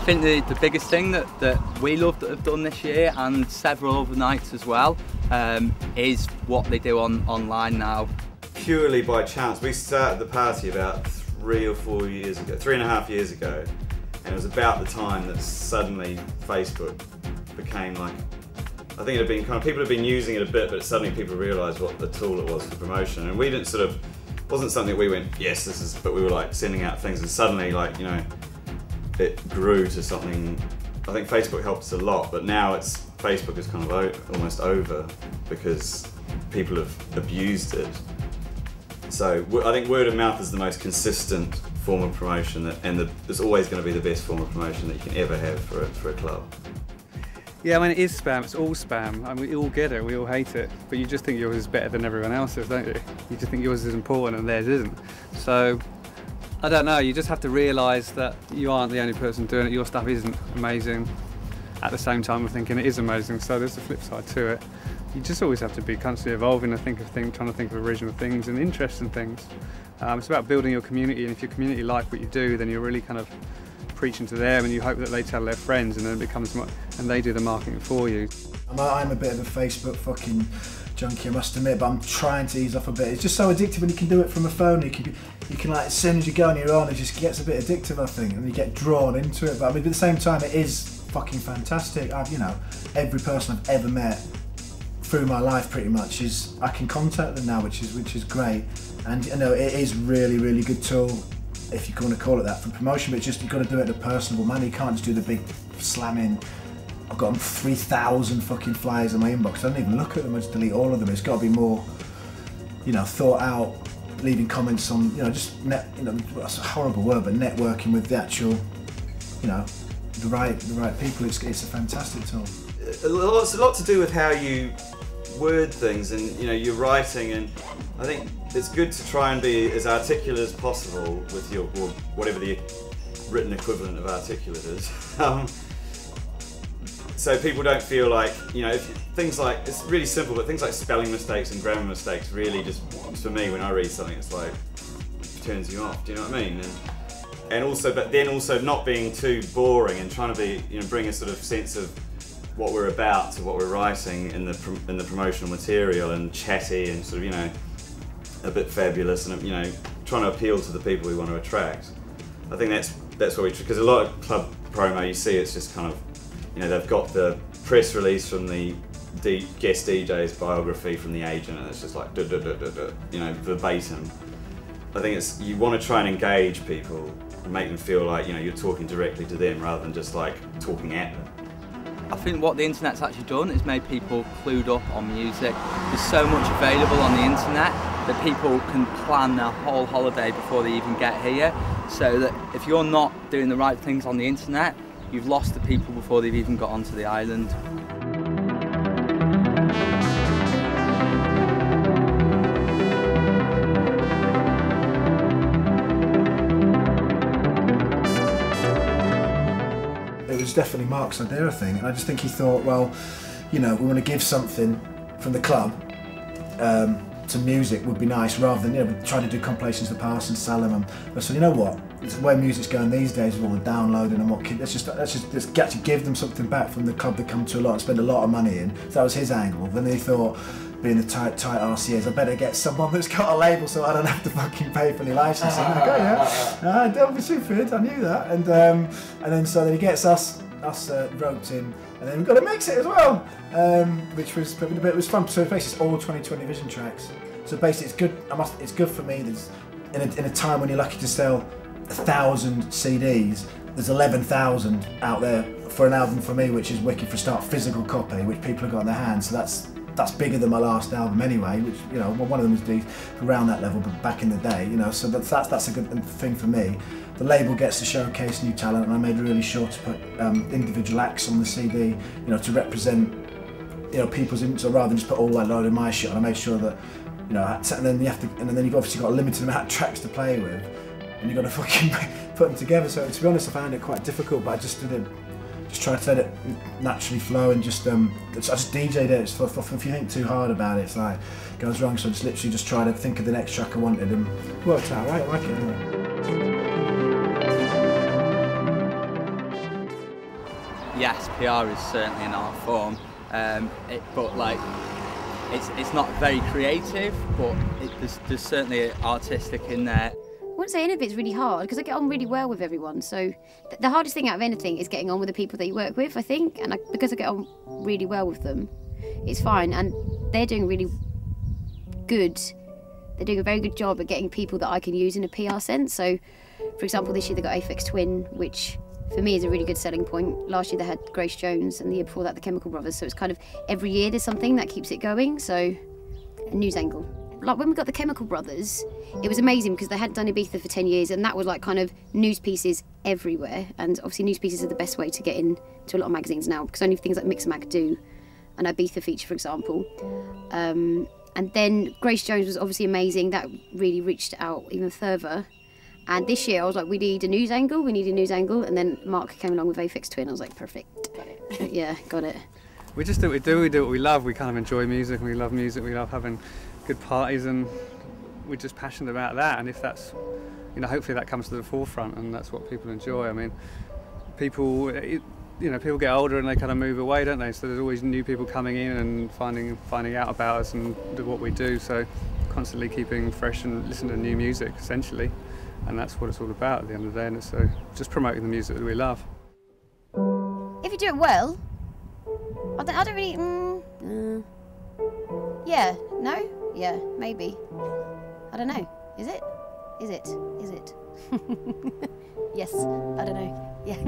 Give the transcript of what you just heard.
think the biggest thing that we love that have done this year, and several other nights as well, is what they do online now. Purely by chance, we started the party about 3 or 4 years ago, 3.5 years ago, and it was about the time that suddenly Facebook became like, I think it had been kind of, people had been using it a bit, but suddenly people realised what the tool it was for promotion, and we didn't sort of, wasn't something we went, yes, this is, but we were like sending out things, and suddenly, like, you know, it grew to something. I think Facebook helped us a lot, but now Facebook is kind of almost over because people have abused it. So I think word of mouth is the most consistent form of promotion, and it's always going to be the best form of promotion that you can ever have for a club. Yeah, I mean, it is spam, it's all spam, and we all get it, we all hate it, but you just think yours is better than everyone else's, don't you? You just think yours is important and theirs isn't. So, I don't know, you just have to realise that you aren't the only person doing it, your stuff isn't amazing. At the same time, we're thinking it is amazing, so there's a flip side to it. You just always have to be constantly evolving and trying to think of original things and interesting things. It's about building your community, and if your community like what you do, then you're really kind of preaching to them, and you hope that they tell their friends, and then it becomes and they do the marketing for you. I'm a bit of a Facebook fucking junkie, I must admit, but I'm trying to ease off a bit. It's just so addictive when you can do it from a phone. You can like, as soon as you go on your own, it just gets a bit addictive, I think, and you get drawn into it. But I mean, at the same time, it is fucking fantastic. You know, every person I've ever met through my life, pretty much, I can contact them now, which is great. And you know, it is really good tool, if you want to call it that, for promotion. But it's just, you've got to do it in a personable manner. You can't just do the big slamming. I've got 3,000 fucking flyers in my inbox. I don't even look at them, I just delete all of them. It's got to be more, you know, thought out, leaving comments on, you know, just that's a horrible word, but networking with the actual, you know, the right people. It's a fantastic tool. It's a lot to do with how you word things, and you know, your writing, and I think it's good to try and be as articulate as possible with your, or whatever the written equivalent of articulate is. So people don't feel like, you know, things like, it's really simple, but things like spelling mistakes and grammar mistakes really just, for me, when I read something, it's like, it turns you off, do you know what I mean? And also, but then also not being too boring and trying to be, you know, bring a sort of sense of what we're about to what we're writing in the promotional material, and chatty and sort of, you know, a bit fabulous, and, you know, trying to appeal to the people we want to attract. I think that's what because a lot of club promo, you see, it's just kind of, you know, they've got the press release from the guest DJ's biography from the agent, and it's just like, you know, verbatim. I think you want to try and engage people and make them feel like, you know, you're talking directly to them rather than just like talking at them. I think what the internet's actually done is made people clued up on music. There's so much available on the internet that people can plan their whole holiday before they even get here, so that if you're not doing the right things on the internet, you've lost the people before they've even got onto the island. It was definitely Mark's idea, I think, and I just think he thought, well, you know, we want to give something from the club to music would be nice, rather than, you know, trying to do compilations of the past and sell them. And I said, you know what, it's where music's going these days with all the downloading and what, let's actually give them something back from the club that come to a lot and spend a lot of money in. So that was his angle. Then he thought, being the tight RCAs, I better get someone that's got a label so I don't have to fucking pay for any licensing. And I go, yeah, don't be stupid, I knew that. And then he gets us roped in, and then we've got to mix it as well, which was fun. So basically it's all 2020 Vision tracks. So basically it's good. It's good for me. There's in a time when you're lucky to sell 1,000 CDs, there's 11,000 out there for an album for me, which is wicked for a start, physical copy, which people have got in their hands. So that's bigger than my last album anyway, which, you know, one of them was around that level, but back in the day, you know, so that's a good thing for me. The label gets to showcase new talent, and I made really sure to put individual acts on the CD, you know, to represent, you know, people's, so rather than just put all that load of my shit on, I made sure that, you know, and then you've obviously got a limited amount of tracks to play with, and you've got to fucking put them together. So to be honest, I found it quite difficult, but I just tried to let it naturally flow, and I just DJ'd it. If you think too hard about it, it's like, it goes wrong. So I just literally tried to think of the next track I wanted, and it worked out right. I like it anyway. yes, PR is certainly an art form, but like it's not very creative, but there's certainly artistic in there. I wouldn't say any of it's really hard because I get on really well with everyone. So the hardest thing out of anything is getting on with the people that you work with, I think. And because I get on really well with them, it's fine. And they're doing really good. They're doing a very good job at getting people that I can use in a PR sense. So, for example, this year they got Aphex Twin, which for me is a really good selling point. Last year they had Grace Jones, and the year before that the Chemical Brothers. So it's kind of every year there's something that keeps it going. So a news angle. Like when we got the Chemical Brothers, it was amazing because they hadn't done Ibiza for 10 years, and that was like kind of news pieces everywhere. And obviously news pieces are the best way to get into a lot of magazines now, because only things like Mix Mag do, an Ibiza feature, for example. And then Grace Jones was obviously amazing. That really reached out even further. And this year I was like, we need a news angle. And then Mark came along with Aphex Twin. I was like, perfect. Got it. Yeah, got it. We just do what we do. We do what we love. We kind of enjoy music, and we love music. We love having good parties, and we're just passionate about that. And if that's, hopefully that comes to the forefront, and that's what people enjoy. I mean, people get older and they kind of move away, don't they? So there's always new people coming in and finding out about us and what we do. So constantly keeping fresh and listening to new music, essentially, and that's what it's all about at the end of the day. And it's so just promoting the music that we love. If you do it well, I don't really. Yeah. No. Yeah. Maybe. I don't know. Is it? Is it? Is it? Yes. I don't know. Yeah.